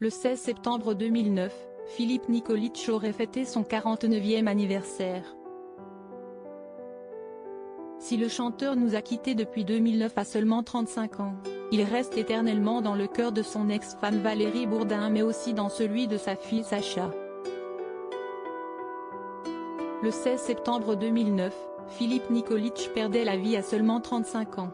Le 16 septembre 2009, Philippe Nikolić aurait fêté son 49e anniversaire. Si le chanteur nous a quittés depuis 2009 à seulement 35 ans, il reste éternellement dans le cœur de son ex-femme Valérie Bourdin mais aussi dans celui de sa fille Sacha. Le 16 septembre 2009, Philippe Nikolić perdait la vie à seulement 35 ans.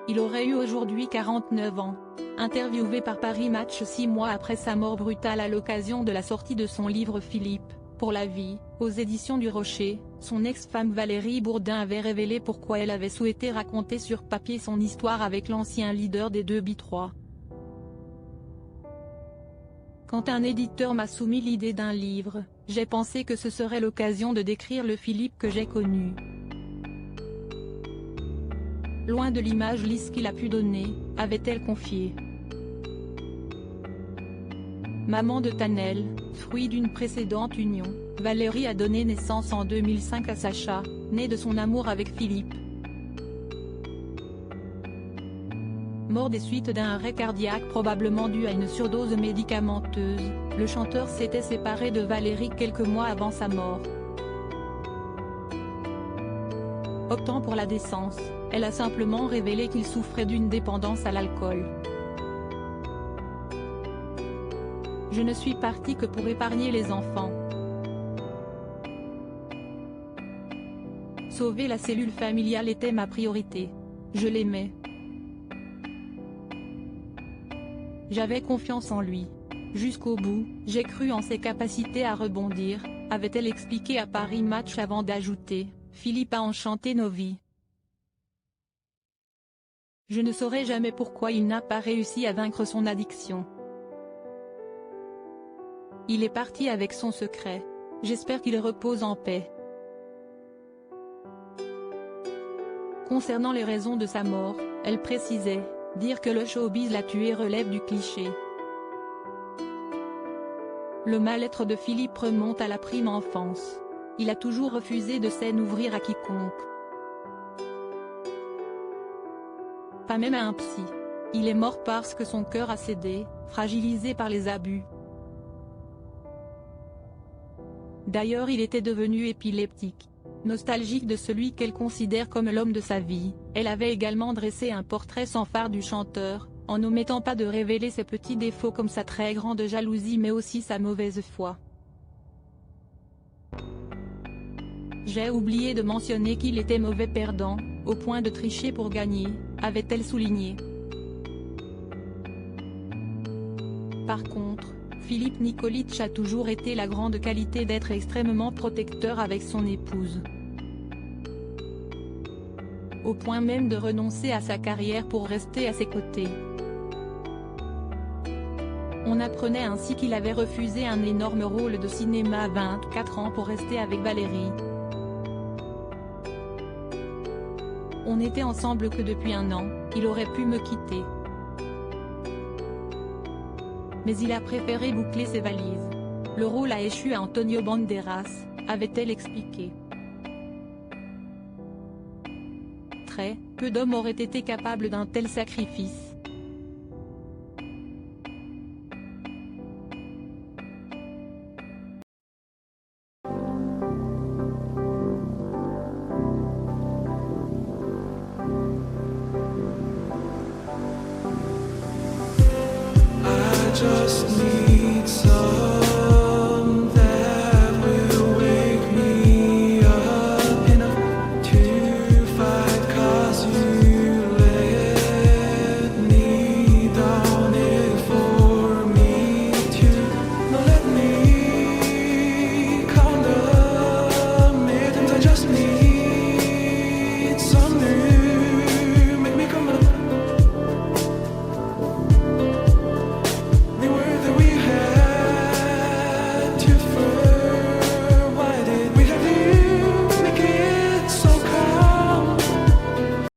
Il aurait eu aujourd'hui 49 ans. Interviewé par Paris Match 6 mois après sa mort brutale à l'occasion de la sortie de son livre Philippe, pour la vie, aux éditions du Rocher, son ex-femme Valérie Bourdin avait révélé pourquoi elle avait souhaité raconter sur papier son histoire avec l'ancien leader des 2B3. Quand un éditeur m'a soumis l'idée d'un livre, j'ai pensé que ce serait l'occasion de décrire le Philippe que j'ai connu. Loin de l'image lisse qu'il a pu donner, avait-elle confié. Maman de Tanel, fruit d'une précédente union, Valérie a donné naissance en 2005 à Sacha, né de son amour avec Philippe. Mort des suites d'un arrêt cardiaque probablement dû à une surdose médicamenteuse, le chanteur s'était séparé de Valérie quelques mois avant sa mort. Optant pour la décence, elle a simplement révélé qu'il souffrait d'une dépendance à l'alcool. Je ne suis partie que pour épargner les enfants. Sauver la cellule familiale était ma priorité. Je l'aimais. J'avais confiance en lui. Jusqu'au bout, j'ai cru en ses capacités à rebondir, avait-elle expliqué à Paris Match avant d'ajouter, Philippe a enchanté nos vies. Je ne saurais jamais pourquoi il n'a pas réussi à vaincre son addiction. Il est parti avec son secret. J'espère qu'il repose en paix. Concernant les raisons de sa mort, elle précisait, dire que le showbiz l'a tué relève du cliché. Le mal-être de Philippe remonte à la prime enfance. Il a toujours refusé de s'en ouvrir à quiconque. Pas même à un psy. Il est mort parce que son cœur a cédé, fragilisé par les abus. D'ailleurs il était devenu épileptique. Nostalgique de celui qu'elle considère comme l'homme de sa vie, elle avait également dressé un portrait sans fard du chanteur, en n'omettant pas de révéler ses petits défauts comme sa très grande jalousie mais aussi sa mauvaise foi. J'ai oublié de mentionner qu'il était mauvais perdant, au point de tricher pour gagner, avait-elle souligné. Par contre, Philippe Nikolić a toujours été la grande qualité d'être extrêmement protecteur avec son épouse. Au point même de renoncer à sa carrière pour rester à ses côtés. On apprenait ainsi qu'il avait refusé un énorme rôle de cinéma à 24 ans pour rester avec Valérie. On n'était ensemble que depuis 1 an, il aurait pu me quitter. Mais il a préféré boucler ses valises. Le rôle a échu à Antonio Banderas, avait-elle expliqué. Très peu d'hommes auraient été capables d'un tel sacrifice. Just need